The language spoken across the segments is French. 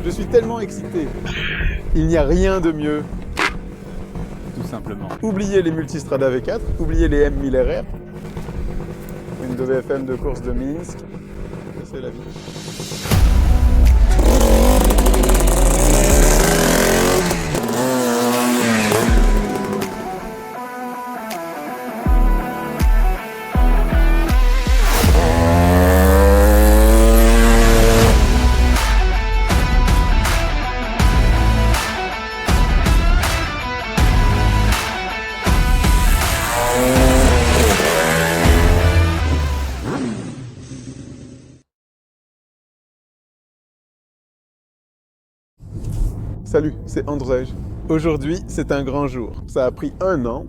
Je suis tellement excité. Il n'y a rien de mieux. Tout simplement. Oubliez les Multistrada V4, oubliez les M1000 RR. Une de VFM de course de Minsk. C'est la vie. Salut, c'est Andrzej. Aujourd'hui, c'est un grand jour. Ça a pris 1 an.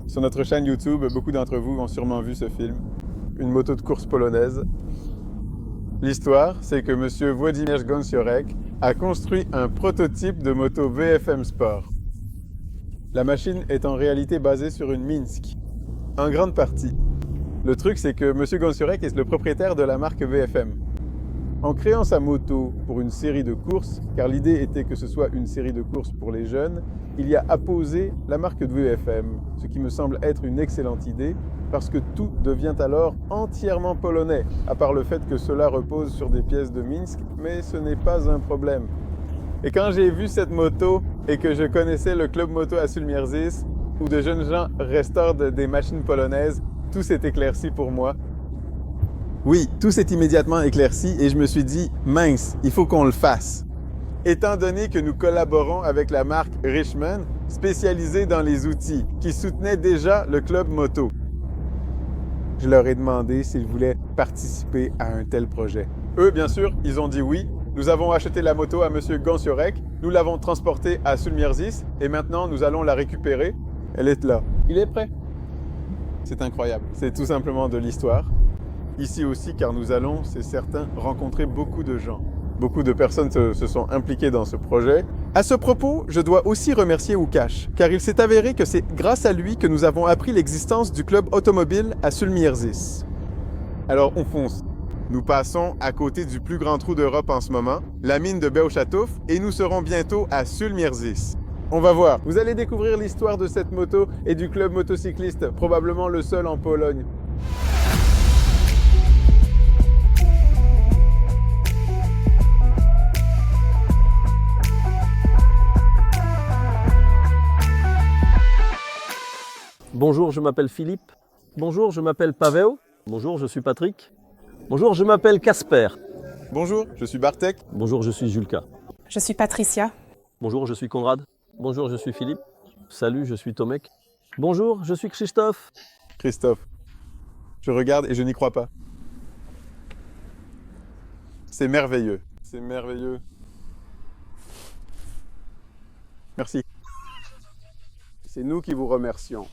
Sur notre chaîne YouTube, beaucoup d'entre vous ont sûrement vu ce film. Une moto de course polonaise. L'histoire, c'est que M. Włodzimierz Gąsiorek a construit un prototype de moto VFM Sport. La machine est en réalité basée sur une Minsk, en grande partie. Le truc, c'est que M. Gąsiorek est le propriétaire de la marque VFM. En créant sa moto pour une série de courses, car l'idée était que ce soit une série de courses pour les jeunes, il y a apposé la marque de VFM, ce qui me semble être une excellente idée, parce que tout devient alors entièrement polonais, à part le fait que cela repose sur des pièces de Minsk, mais ce n'est pas un problème. Et quand j'ai vu cette moto et que je connaissais le club moto à Sulmierzys, où de jeunes gens restaurent des machines polonaises, tout s'est éclairci pour moi. Oui, tout s'est immédiatement éclairci et je me suis dit, mince, il faut qu'on le fasse. Étant donné que nous collaborons avec la marque Richman, spécialisée dans les outils, qui soutenait déjà le club moto. Je leur ai demandé s'ils voulaient participer à un tel projet. Eux, bien sûr, ils ont dit oui. Nous avons acheté la moto à M. Gąsiorek, nous l'avons transportée à Sulmierzys et maintenant nous allons la récupérer. Elle est là. Il est prêt. C'est incroyable. C'est tout simplement de l'histoire. Ici aussi, car nous allons, c'est certain, rencontrer beaucoup de gens. Beaucoup de personnes se sont impliquées dans ce projet. À ce propos, je dois aussi remercier Łukasz, car il s'est avéré que c'est grâce à lui que nous avons appris l'existence du club automobile à Sulmierzys. Alors on fonce. Nous passons à côté du plus grand trou d'Europe en ce moment, la mine de Bełchatów, et nous serons bientôt à Sulmierzys. On va voir. Vous allez découvrir l'histoire de cette moto et du club motocycliste, probablement le seul en Pologne. Bonjour, je m'appelle Philippe. Bonjour, je m'appelle Paweł. Bonjour, je suis Patrick. Bonjour, je m'appelle Kasper. Bonjour, je suis Bartek. Bonjour, je suis Julka. Je suis Patricia. Bonjour, je suis Konrad. Bonjour, je suis Philippe. Salut, je suis Tomek. Bonjour, je suis Krzysztof. Christophe. Je regarde et je n'y crois pas. C'est merveilleux. C'est merveilleux. Merci. C'est nous qui vous remercions.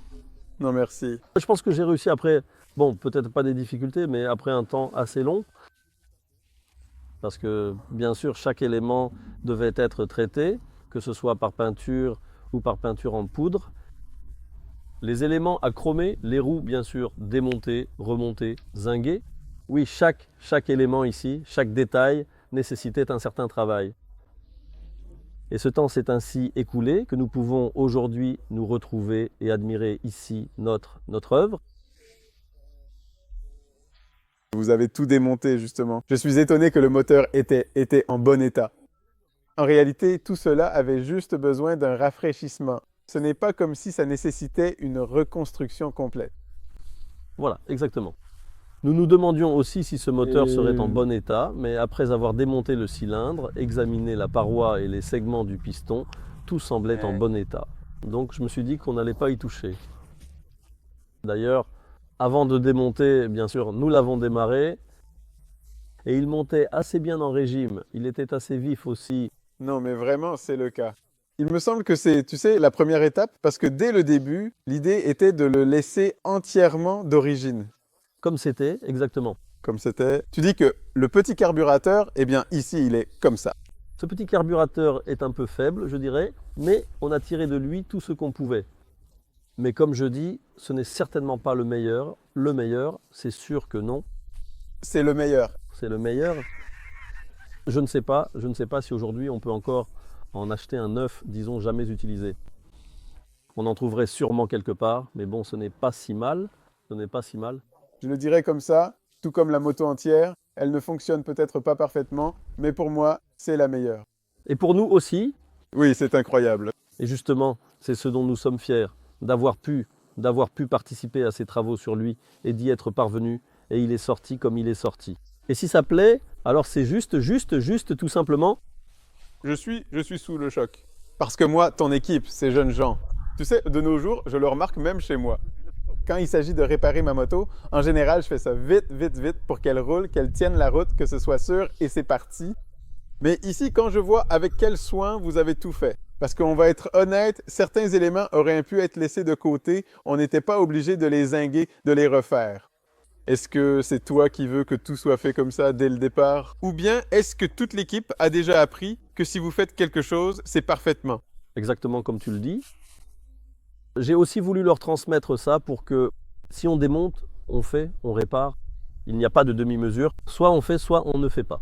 Non, merci. Je pense que j'ai réussi après, bon, peut-être pas des difficultés, mais après un temps assez long. Parce que, bien sûr, chaque élément devait être traité, que ce soit par peinture ou par peinture en poudre. Les éléments à chromer, les roues, bien sûr, démontées, remontées, zinguées. Oui, chaque élément ici, chaque détail nécessitait un certain travail. Et ce temps s'est ainsi écoulé que nous pouvons aujourd'hui nous retrouver et admirer ici notre œuvre. Vous avez tout démonté, justement. Je suis étonné que le moteur était en bon état. En réalité, tout cela avait juste besoin d'un rafraîchissement. Ce n'est pas comme si ça nécessitait une reconstruction complète. Voilà, exactement. Nous nous demandions aussi si ce moteur serait en bon état, mais après avoir démonté le cylindre, examiné la paroi et les segments du piston, tout semblait en bon état. Donc je me suis dit qu'on n'allait pas y toucher. D'ailleurs, avant de démonter, bien sûr, nous l'avons démarré, et il montait assez bien en régime. Il était assez vif aussi. Non, mais vraiment, c'est le cas. Il me semble que c'est, tu sais, la première étape, parce que dès le début, l'idée était de le laisser entièrement d'origine. Comme c'était, exactement. Comme c'était. Tu dis que le petit carburateur, eh bien ici, il est comme ça. Ce petit carburateur est un peu faible, je dirais, mais on a tiré de lui tout ce qu'on pouvait. Mais comme je dis, ce n'est certainement pas le meilleur. Le meilleur, c'est sûr que non. C'est le meilleur. C'est le meilleur. Je ne sais pas si aujourd'hui on peut encore en acheter un neuf, disons, jamais utilisé. On en trouverait sûrement quelque part, mais bon, ce n'est pas si mal. Ce n'est pas si mal. Je le dirais comme ça, tout comme la moto entière, elle ne fonctionne peut-être pas parfaitement, mais pour moi, c'est la meilleure. Et pour nous aussi, Oui, c'est incroyable. et justement, c'est ce dont nous sommes fiers, d'avoir pu participer à ces travaux sur lui et d'y être parvenu, et il est sorti comme il est sorti. Et si ça plaît, alors c'est juste, tout simplement. Je suis sous le choc. Parce que moi, ton équipe, ces jeunes gens, tu sais, de nos jours, je le remarque même chez moi. Quand il s'agit de réparer ma moto, en général, je fais ça vite, vite, vite pour qu'elle roule, qu'elle tienne la route, que ce soit sûr et c'est parti. Mais ici, quand je vois avec quel soin vous avez tout fait, parce qu'on va être honnête, certains éléments auraient pu être laissés de côté, on n'était pas obligé de les zinguer, de les refaire. Est-ce que c'est toi qui veux que tout soit fait comme ça dès le départ? Ou bien est-ce que toute l'équipe a déjà appris que si vous faites quelque chose, c'est parfaitement? Exactement comme tu le dis. J'ai aussi voulu leur transmettre ça pour que si on démonte, on fait, on répare. Il n'y a pas de demi-mesure. Soit on fait, soit on ne fait pas.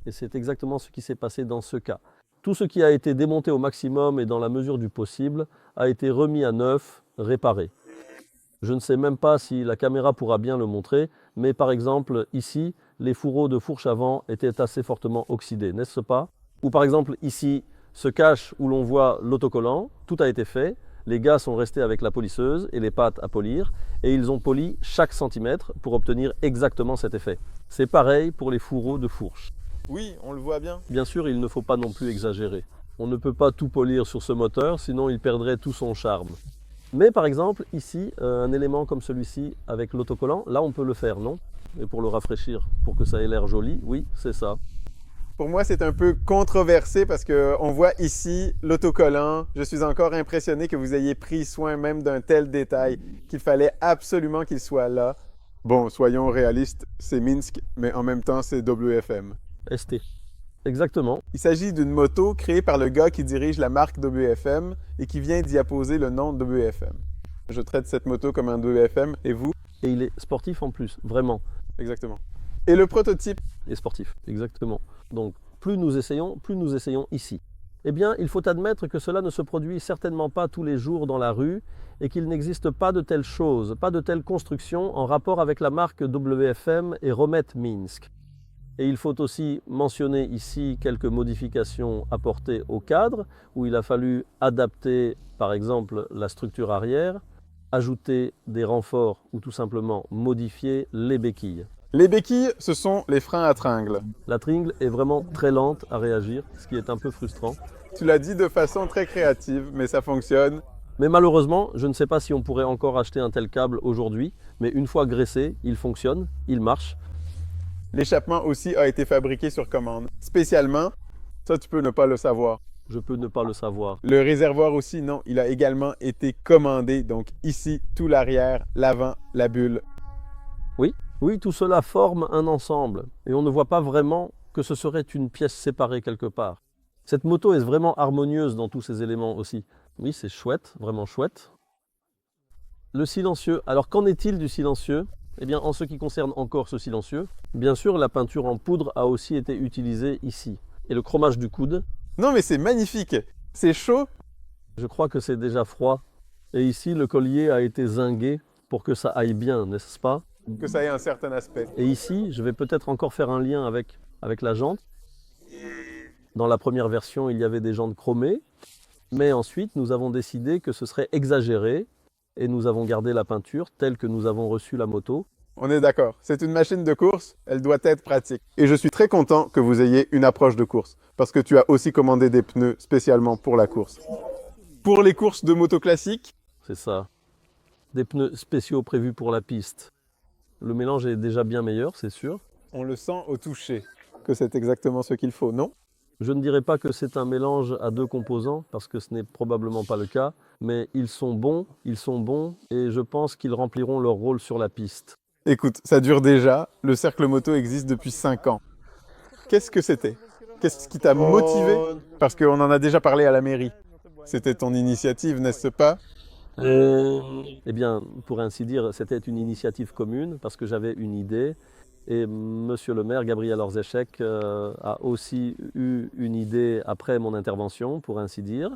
Et c'est exactement ce qui s'est passé dans ce cas. Tout ce qui a été démonté au maximum et dans la mesure du possible a été remis à neuf, réparé. Je ne sais même pas si la caméra pourra bien le montrer, mais par exemple ici, les fourreaux de fourche avant étaient assez fortement oxydés, n'est-ce pas? Ou par exemple ici, ce cache où l'on voit l'autocollant, tout a été fait. Les gars sont restés avec la polisseuse et les pattes à polir et ils ont poli chaque centimètre pour obtenir exactement cet effet. C'est pareil pour les fourreaux de fourche. Oui, on le voit bien. Bien sûr, il ne faut pas non plus exagérer. On ne peut pas tout polir sur ce moteur, sinon il perdrait tout son charme. Mais par exemple, ici, un élément comme celui-ci avec l'autocollant, là on peut le faire, non? Et pour le rafraîchir, pour que ça ait l'air joli, oui, c'est ça. Pour moi, c'est un peu controversé parce qu'on voit ici l'autocollant. Je suis encore impressionné que vous ayez pris soin même d'un tel détail, qu'il fallait absolument qu'il soit là. Bon, soyons réalistes, c'est Minsk, mais en même temps, c'est WFM. ST. Exactement. Il s'agit d'une moto créée par le gars qui dirige la marque WFM et qui vient d'y apposer le nom WFM. Je traite cette moto comme un WFM, et vous? Et il est sportif en plus, vraiment. Exactement. Et le prototype? Et sportif, exactement. Donc, plus nous essayons ici. Eh bien, il faut admettre que cela ne se produit certainement pas tous les jours dans la rue et qu'il n'existe pas de telles choses, pas de telles constructions en rapport avec la marque WFM et Romet Minsk. Et il faut aussi mentionner ici quelques modifications apportées au cadre, où il a fallu adapter, par exemple, la structure arrière, ajouter des renforts ou tout simplement modifier les béquilles. Les béquilles, ce sont les freins à tringle. La tringle est vraiment très lente à réagir, ce qui est un peu frustrant. Tu l'as dit de façon très créative, mais ça fonctionne. Mais malheureusement, je ne sais pas si on pourrait encore acheter un tel câble aujourd'hui, mais une fois graissé, il fonctionne, il marche. L'échappement aussi a été fabriqué sur commande. Spécialement, ça tu peux ne pas le savoir. Je peux ne pas le savoir. Le réservoir aussi, non, il a également été commandé. Donc ici, tout l'arrière, l'avant, la bulle. Oui, tout cela forme un ensemble et on ne voit pas vraiment que ce serait une pièce séparée quelque part. Cette moto est vraiment harmonieuse dans tous ces éléments aussi. Oui, c'est chouette, vraiment chouette. Le silencieux, alors qu'en est-il du silencieux? Eh bien, en ce qui concerne encore ce silencieux, bien sûr, la peinture en poudre a aussi été utilisée ici. Et le chromage du coude, Non mais c'est magnifique. C'est chaud. je crois que c'est déjà froid. Et ici, le collier a été zingué pour que ça aille bien, n'est-ce pas? Que ça ait un certain aspect. Et ici, je vais peut-être encore faire un lien avec la jante. Dans la première version, il y avait des jantes chromées. Mais ensuite, nous avons décidé que ce serait exagéré. Et nous avons gardé la peinture telle que nous avons reçu la moto. On est d'accord. C'est une machine de course, elle doit être pratique. Et je suis très content que vous ayez une approche de course, parce que tu as aussi commandé des pneus spécialement pour la course. Pour les courses de moto classiques, C'est ça. Des pneus spéciaux prévus pour la piste. Le mélange est déjà bien meilleur, c'est sûr. on le sent au toucher que c'est exactement ce qu'il faut, non? Je ne dirais pas que c'est un mélange à deux composants, parce que ce n'est probablement pas le cas, mais ils sont bons, et je pense qu'ils rempliront leur rôle sur la piste. Écoute, ça dure déjà, le cercle moto existe depuis 5 ans. Qu'est-ce que c'était? Qu'est-ce qui t'a motivé? Parce qu'on en a déjà parlé à la mairie. C'était ton initiative, n'est-ce pas? Eh bien, pour ainsi dire, c'était une initiative commune, parce que j'avais une idée, Et monsieur le maire, Gabriel Orzechek, a aussi eu une idée après mon intervention, pour ainsi dire.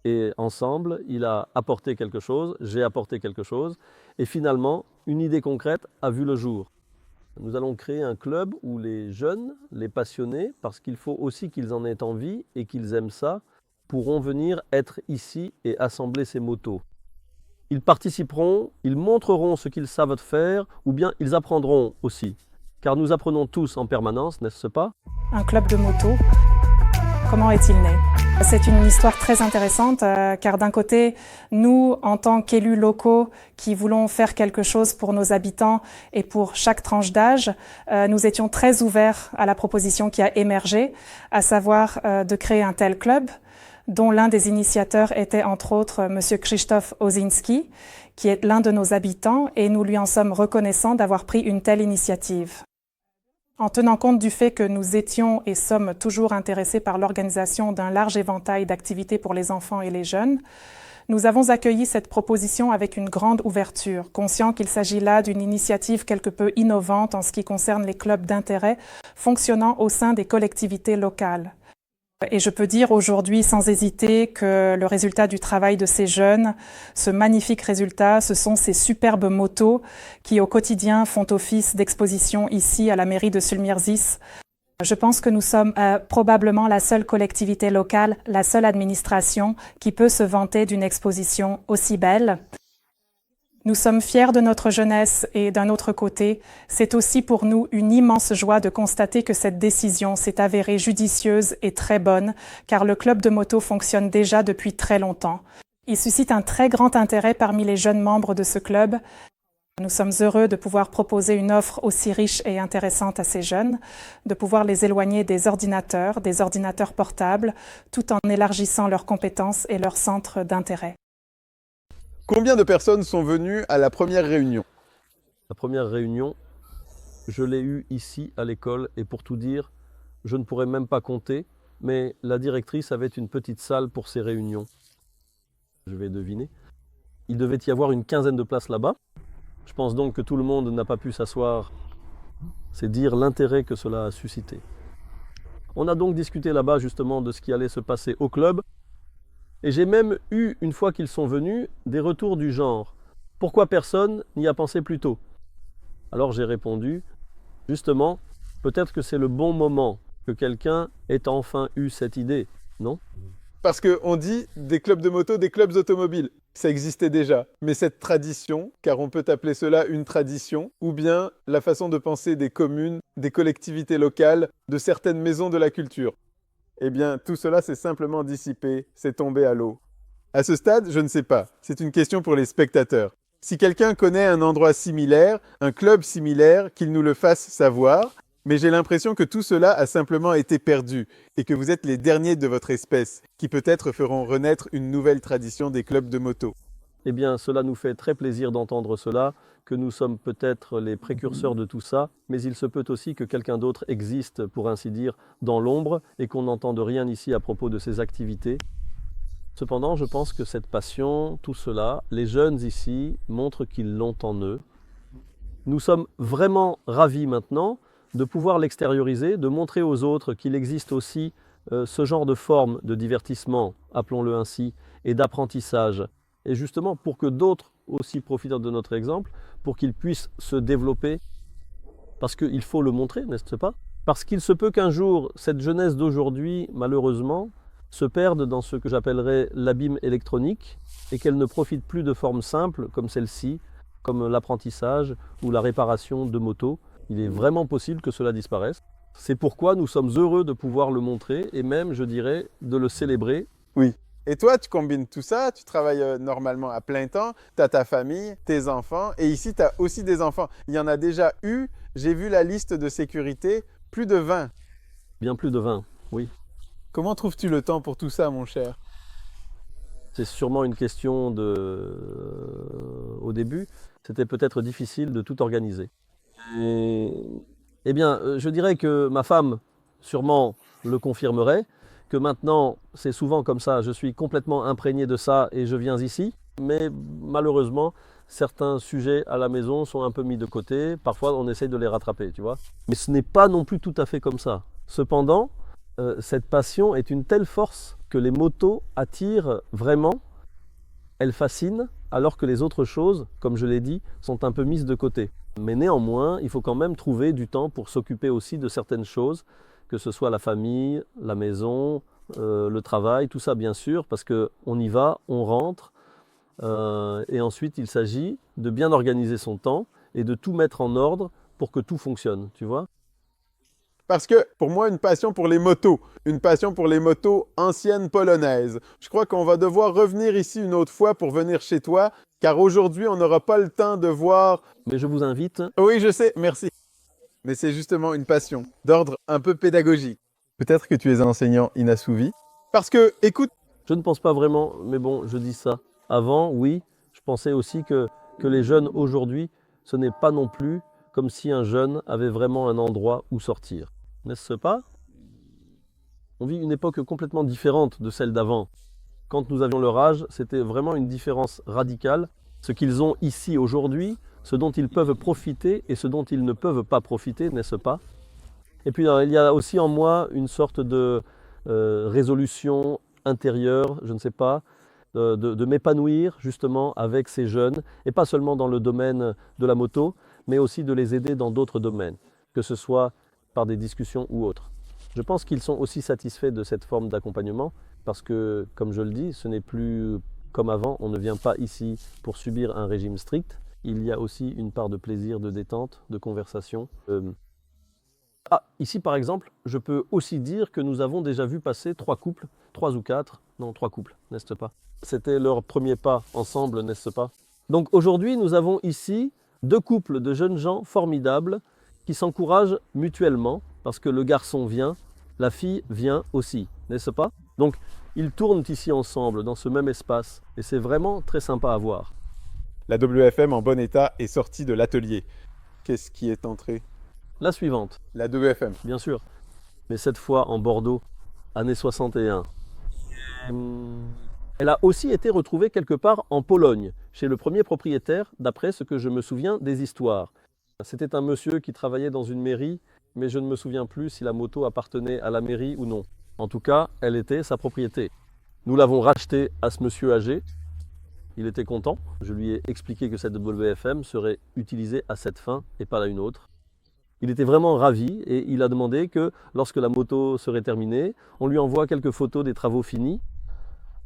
Et ensemble, il a apporté quelque chose, j'ai apporté quelque chose. Et finalement, une idée concrète a vu le jour. Nous allons créer un club où les jeunes, les passionnés, parce qu'il faut aussi qu'ils en aient envie et qu'ils aiment ça, pourront venir être ici et assembler ces motos. Ils participeront, ils montreront ce qu'ils savent faire, ou bien ils apprendront aussi. Car nous apprenons tous en permanence, n'est-ce pas? Un club de moto, comment est-il né? C'est une histoire très intéressante car d'un côté, nous, en tant qu'élus locaux qui voulons faire quelque chose pour nos habitants et pour chaque tranche d'âge, nous étions très ouverts à la proposition qui a émergé, à savoir de créer un tel club, dont l'un des initiateurs était entre autres Monsieur Krzysztof Osinski, qui est l'un de nos habitants, et nous lui en sommes reconnaissants d'avoir pris une telle initiative. En tenant compte du fait que nous étions et sommes toujours intéressés par l'organisation d'un large éventail d'activités pour les enfants et les jeunes, nous avons accueilli cette proposition avec une grande ouverture, conscient qu'il s'agit là d'une initiative quelque peu innovante en ce qui concerne les clubs d'intérêt fonctionnant au sein des collectivités locales. Et je peux dire aujourd'hui sans hésiter que le résultat du travail de ces jeunes, ce magnifique résultat, ce sont ces superbes motos qui au quotidien font office d'exposition ici à la mairie de Sulmierzis. Je pense que nous sommes probablement la seule collectivité locale, la seule administration qui peut se vanter d'une exposition aussi belle. Nous sommes fiers de notre jeunesse et d'un autre côté, c'est aussi pour nous une immense joie de constater que cette décision s'est avérée judicieuse et très bonne, car le club de moto fonctionne déjà depuis très longtemps. Il suscite un très grand intérêt parmi les jeunes membres de ce club. Nous sommes heureux de pouvoir proposer une offre aussi riche et intéressante à ces jeunes, de pouvoir les éloigner des ordinateurs portables, tout en élargissant leurs compétences et leurs centres d'intérêt. Combien de personnes sont venues à la première réunion? La première réunion, je l'ai eue ici à l'école et pour tout dire, je ne pourrais même pas compter, mais la directrice avait une petite salle pour ces réunions. Je vais deviner. Il devait y avoir une quinzaine de places là-bas. Je pense donc que tout le monde n'a pas pu s'asseoir. C'est dire l'intérêt que cela a suscité. On a donc discuté là-bas justement de ce qui allait se passer au club. Et j'ai même eu, une fois qu'ils sont venus, des retours du genre « Pourquoi personne n'y a pensé plus tôt ?» Alors j'ai répondu « Justement, peut-être que c'est le bon moment que quelqu'un ait enfin eu cette idée, non ?» Parce qu'on dit des clubs de moto, des clubs automobiles. Ça existait déjà. Mais cette tradition, car on peut appeler cela une tradition, ou bien la façon de penser des communes, des collectivités locales, de certaines maisons de la culture, eh bien, tout cela s'est simplement dissipé, c'est tombé à l'eau. À ce stade, je ne sais pas. C'est une question pour les spectateurs. Si quelqu'un connaît un endroit similaire, un club similaire, qu'il nous le fasse savoir. Mais j'ai l'impression que tout cela a simplement été perdu et que vous êtes les derniers de votre espèce qui peut-être feront renaître une nouvelle tradition des clubs de moto. Eh bien, cela nous fait très plaisir d'entendre cela, que nous sommes peut-être les précurseurs de tout ça, mais il se peut aussi que quelqu'un d'autre existe, pour ainsi dire, dans l'ombre et qu'on n'entende rien ici à propos de ces activités. Cependant, je pense que cette passion, tout cela, les jeunes ici montrent qu'ils l'ont en eux. Nous sommes vraiment ravis maintenant de pouvoir l'extérioriser, de montrer aux autres qu'il existe aussi ce genre de forme de divertissement, appelons-le ainsi, et d'apprentissage. Et justement, pour que d'autres aussi profitent de notre exemple, pour qu'ils puissent se développer, parce qu'il faut le montrer, n'est-ce pas? Parce qu'il se peut qu'un jour, cette jeunesse d'aujourd'hui, malheureusement, se perde dans ce que j'appellerais l'abîme électronique et qu'elle ne profite plus de formes simples comme celle-ci, comme l'apprentissage ou la réparation de motos. Il est vraiment possible que cela disparaisse. C'est pourquoi nous sommes heureux de pouvoir le montrer et même, je dirais, de le célébrer. Oui. Et toi, tu combines tout ça, tu travailles normalement à plein temps, tu as ta famille, tes enfants, et ici, tu as aussi des enfants. Il y en a déjà eu, j'ai vu la liste de sécurité, plus de 20. Bien plus de 20, oui. Comment trouves-tu le temps pour tout ça, mon cher? C'est sûrement une question de... Au début, c'était peut-être difficile de tout organiser. Eh bien, je dirais que ma femme, sûrement, le confirmerait, que maintenant, c'est souvent comme ça, je suis complètement imprégné de ça et je viens ici. Mais malheureusement, certains sujets à la maison sont un peu mis de côté. Parfois, on essaye de les rattraper, tu vois. Mais ce n'est pas non plus tout à fait comme ça. Cependant, cette passion est une telle force que les motos attirent vraiment, elles fascinent, alors que les autres choses, comme je l'ai dit, sont un peu mises de côté. Mais néanmoins, il faut quand même trouver du temps pour s'occuper aussi de certaines choses, que ce soit la famille, la maison, le travail, tout ça bien sûr, parce qu'on y va, on rentre, et ensuite il s'agit de bien organiser son temps et de tout mettre en ordre pour que tout fonctionne, tu vois. Parce que pour moi, une passion pour les motos anciennes polonaises. Je crois qu'on va devoir revenir ici une autre fois pour venir chez toi, car aujourd'hui, on n'aura pas le temps de voir... Mais je vous invite. Oui, je sais, merci. Mais c'est justement une passion d'ordre un peu pédagogique. Peut-être que tu es un enseignant inassouvi. Parce que, écoute... Je ne pense pas vraiment, mais bon, je dis ça. Avant, oui, je pensais aussi que les jeunes aujourd'hui, ce n'est pas non plus comme si un jeune avait vraiment un endroit où sortir. N'est-ce pas? On vit une époque complètement différente de celle d'avant. Quand nous avions leur âge, c'était vraiment une différence radicale. Ce qu'ils ont ici aujourd'hui, ce dont ils peuvent profiter et ce dont ils ne peuvent pas profiter, n'est-ce pas? Et puis il y a aussi en moi une sorte de résolution intérieure, je ne sais pas, de m'épanouir justement avec ces jeunes, et pas seulement dans le domaine de la moto, mais aussi de les aider dans d'autres domaines, que ce soit par des discussions ou autres. Je pense qu'ils sont aussi satisfaits de cette forme d'accompagnement parce que, comme je le dis, ce n'est plus comme avant, on ne vient pas ici pour subir un régime strict. Il y a aussi une part de plaisir, de détente, de conversation. Ici par exemple, je peux aussi dire que nous avons déjà vu passer 3 couples, 3 ou 4, non 3 couples, n'est-ce pas? C'était leur premier pas ensemble, n'est-ce pas? Donc aujourd'hui, nous avons ici 2 couples de jeunes gens formidables qui s'encouragent mutuellement parce que le garçon vient, la fille vient aussi, n'est-ce pas? Donc ils tournent ici ensemble dans ce même espace et c'est vraiment très sympa à voir. La WFM en bon état est sortie de l'atelier. Qu'est-ce qui est entré? La suivante. La WFM. Bien sûr, mais cette fois en Bordeaux, année 61. Elle a aussi été retrouvée quelque part en Pologne, chez le premier propriétaire, d'après ce que je me souviens des histoires. C'était un monsieur qui travaillait dans une mairie, mais je ne me souviens plus si la moto appartenait à la mairie ou non. En tout cas, elle était sa propriété. Nous l'avons rachetée à ce monsieur âgé. Il était content. Je lui ai expliqué que cette WFM serait utilisée à cette fin et pas à une autre. Il était vraiment ravi et il a demandé que lorsque la moto serait terminée, on lui envoie quelques photos des travaux finis.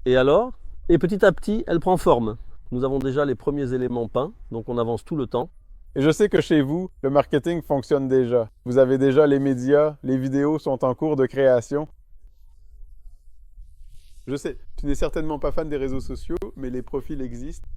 Et alors? Et petit à petit, elle prend forme. Nous avons déjà les premiers éléments peints, donc on avance tout le temps. Et je sais que chez vous, le marketing fonctionne déjà. Vous avez déjà les médias, les vidéos sont en cours de création. Je sais, tu n'es certainement pas fan des réseaux sociaux, mais les profils existent.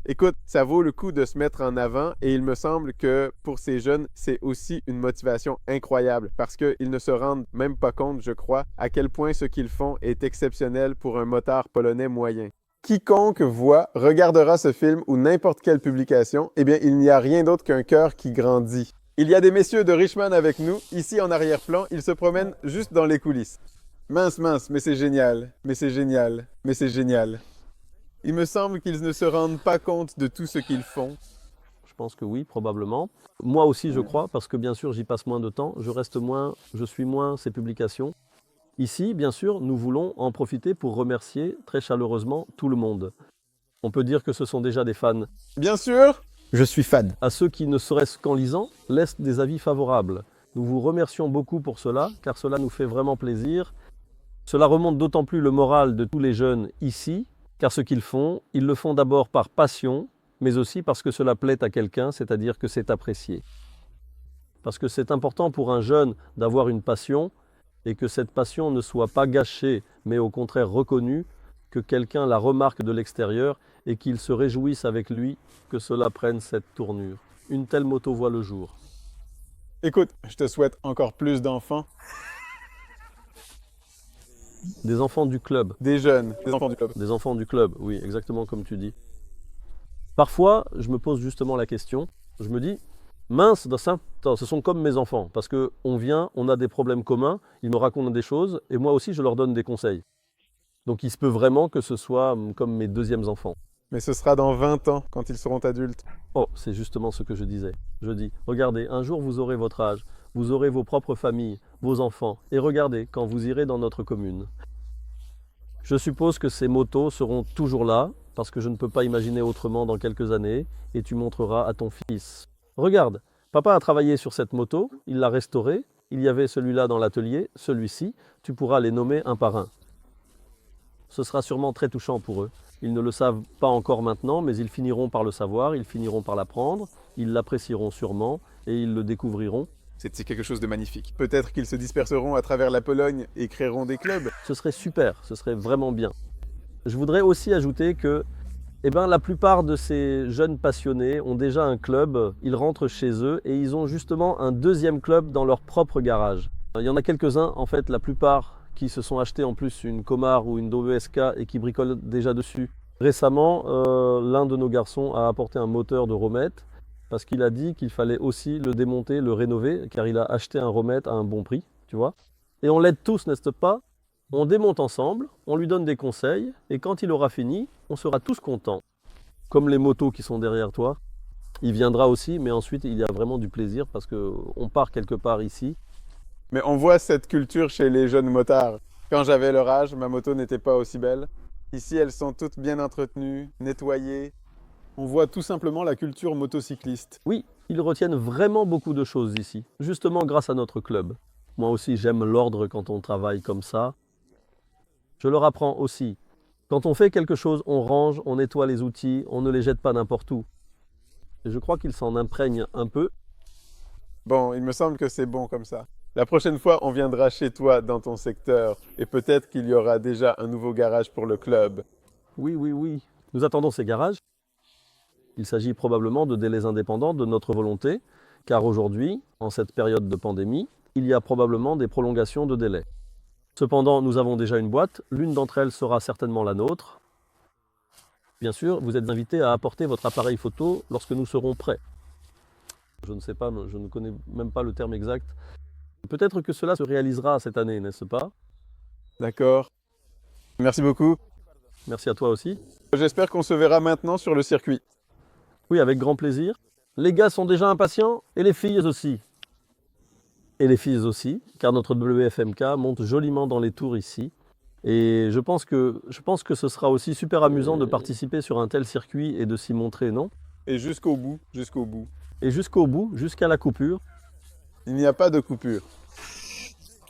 Écoute, ça vaut le coup de se mettre en avant et il me semble que pour ces jeunes, c'est aussi une motivation incroyable parce qu'ils ne se rendent même pas compte, je crois, à quel point ce qu'ils font est exceptionnel pour un motard polonais moyen. Quiconque voit, regardera ce film ou n'importe quelle publication, eh bien, il n'y a rien d'autre qu'un cœur qui grandit. Il y a des messieurs de Richmond avec nous, ici en arrière-plan, ils se promènent juste dans les coulisses. Mince, mais c'est génial, mais c'est génial, mais c'est génial. Il me semble qu'ils ne se rendent pas compte de tout ce qu'ils font. Je pense que oui, probablement. Moi aussi, je crois, parce que bien sûr, j'y passe moins de temps, je suis moins ces publications. Ici, bien sûr, nous voulons en profiter pour remercier très chaleureusement tout le monde. On peut dire que ce sont déjà des fans. Bien sûr, je suis fan. À ceux qui, ne serait-ce qu'en lisant, laissent des avis favorables. Nous vous remercions beaucoup pour cela, car cela nous fait vraiment plaisir. Cela remonte d'autant plus le moral de tous les jeunes ici, car ce qu'ils font, ils le font d'abord par passion, mais aussi parce que cela plaît à quelqu'un, c'est-à-dire que c'est apprécié. Parce que c'est important pour un jeune d'avoir une passion, et que cette passion ne soit pas gâchée, mais au contraire reconnue, que quelqu'un la remarque de l'extérieur et qu'il se réjouisse avec lui que cela prenne cette tournure. Une telle moto voit le jour. Écoute, je te souhaite encore plus d'enfants. Des enfants du club. Des jeunes, des enfants du club. Des enfants du club, oui, exactement comme tu dis. Parfois, je me pose justement la question, je me dis, mince, ce sont comme mes enfants, parce qu'on vient, on a des problèmes communs, ils me racontent des choses, et moi aussi je leur donne des conseils. Donc il se peut vraiment que ce soit comme mes deuxièmes enfants. Mais ce sera dans 20 ans, quand ils seront adultes. Oh, c'est justement ce que je disais. Je dis, regardez, un jour vous aurez votre âge, vous aurez vos propres familles, vos enfants, et regardez quand vous irez dans notre commune. Je suppose que ces motos seront toujours là, parce que je ne peux pas imaginer autrement dans quelques années, et tu montreras à ton fils. Regarde, papa a travaillé sur cette moto, il l'a restaurée, il y avait celui-là dans l'atelier, celui-ci, tu pourras les nommer un par un. Ce sera sûrement très touchant pour eux. Ils ne le savent pas encore maintenant, mais ils finiront par le savoir, ils finiront par l'apprendre, ils l'apprécieront sûrement et ils le découvriront. C'est quelque chose de magnifique. Peut-être qu'ils se disperseront à travers la Pologne et créeront des clubs. Ce serait super, ce serait vraiment bien. Je voudrais aussi ajouter que la plupart de ces jeunes passionnés ont déjà un club, ils rentrent chez eux et ils ont justement un deuxième club dans leur propre garage. Il y en a quelques-uns, en fait, la plupart qui se sont achetés en plus une Comar ou une WSK et qui bricolent déjà dessus. Récemment, l'un de nos garçons a apporté un moteur de Romette parce qu'il a dit qu'il fallait aussi le démonter, le rénover, car il a acheté un Romette à un bon prix, tu vois. Et on l'aide tous, n'est-ce pas? On démonte ensemble, on lui donne des conseils, et quand il aura fini, on sera tous contents. Comme les motos qui sont derrière toi, il viendra aussi, mais ensuite il y a vraiment du plaisir parce qu'on part quelque part ici. Mais on voit cette culture chez les jeunes motards. Quand j'avais leur âge, ma moto n'était pas aussi belle. Ici, elles sont toutes bien entretenues, nettoyées. On voit tout simplement la culture motocycliste. Oui, ils retiennent vraiment beaucoup de choses ici, justement grâce à notre club. Moi aussi, j'aime l'ordre quand on travaille comme ça. Je leur apprends aussi. Quand on fait quelque chose, on range, on nettoie les outils, on ne les jette pas n'importe où. Et je crois qu'ils s'en imprègnent un peu. Bon, il me semble que c'est bon comme ça. La prochaine fois, on viendra chez toi dans ton secteur et peut-être qu'il y aura déjà un nouveau garage pour le club. Oui. Nous attendons ces garages. Il s'agit probablement de délais indépendants de notre volonté, car aujourd'hui, en cette période de pandémie, il y a probablement des prolongations de délais. Cependant, nous avons déjà une boîte, l'une d'entre elles sera certainement la nôtre. Bien sûr, vous êtes invités à apporter votre appareil photo lorsque nous serons prêts. Je ne sais pas, je ne connais même pas le terme exact. Peut-être que cela se réalisera cette année, n'est-ce pas? D'accord. Merci beaucoup. Merci à toi aussi. J'espère qu'on se verra maintenant sur le circuit. Oui, avec grand plaisir. Les gars sont déjà impatients et les filles aussi. Et les filles aussi, car notre WFMK monte joliment dans les tours ici. Et je pense que ce sera aussi super amusant de participer sur un tel circuit et de s'y montrer, non? Et jusqu'au bout, jusqu'au bout. Et jusqu'au bout, jusqu'à la coupure. Il n'y a pas de coupure.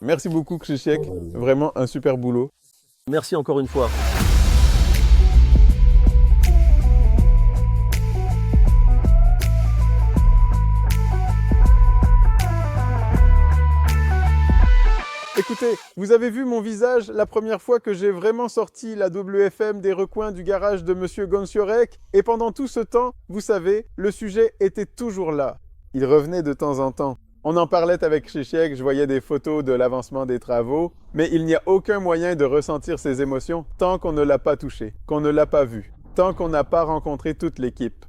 Merci beaucoup, Krzysiek. Vraiment un super boulot. Merci encore une fois. Écoutez, vous avez vu mon visage la première fois que j'ai vraiment sorti la WFM des recoins du garage de Monsieur Gonciorek, et pendant tout ce temps, vous savez, le sujet était toujours là. Il revenait de temps en temps. On en parlait avec Krzysiek, je voyais des photos de l'avancement des travaux, mais il n'y a aucun moyen de ressentir ces émotions tant qu'on ne l'a pas touché, qu'on ne l'a pas vu, tant qu'on n'a pas rencontré toute l'équipe.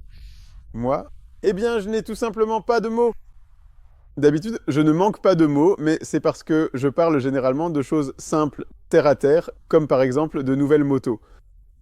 Moi, eh bien, je n'ai tout simplement pas de mots. D'habitude, je ne manque pas de mots, mais c'est parce que je parle généralement de choses simples, terre à terre, comme par exemple de nouvelles motos.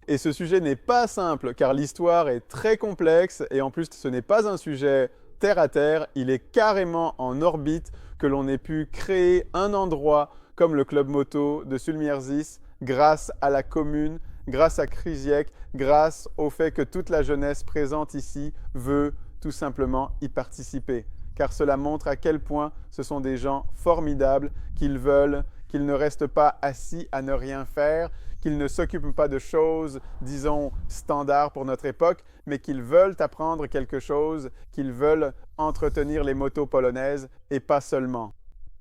Et ce sujet n'est pas simple, car l'histoire est très complexe, et en plus, ce n'est pas un sujet terre à terre, il est carrément en orbite que l'on ait pu créer un endroit comme le club moto de Sulmierzis grâce à la commune, grâce à Krzysiek, grâce au fait que toute la jeunesse présente ici veut tout simplement y participer. Car cela montre à quel point ce sont des gens formidables, qu'ils ne restent pas assis à ne rien faire, qu'ils ne s'occupent pas de choses, disons, standards pour notre époque, mais qu'ils veulent apprendre quelque chose, qu'ils veulent entretenir les motos polonaises et pas seulement.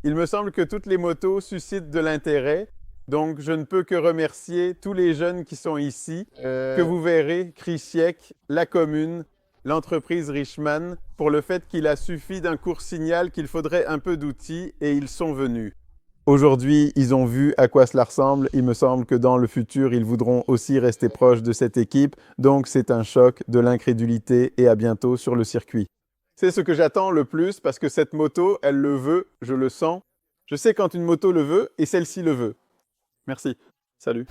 Il me semble que toutes les motos suscitent de l'intérêt, donc je ne peux que remercier tous les jeunes qui sont ici, que vous verrez, Krzysiek, la commune, l'entreprise Richman, pour le fait qu'il a suffi d'un court signal qu'il faudrait un peu d'outils et ils sont venus. Aujourd'hui, ils ont vu à quoi cela ressemble. Il me semble que dans le futur, ils voudront aussi rester proches de cette équipe. Donc, c'est un choc, de l'incrédulité et à bientôt sur le circuit. C'est ce que j'attends le plus parce que cette moto, elle le veut, je le sens. Je sais quand une moto le veut et celle-ci le veut. Merci. Salut.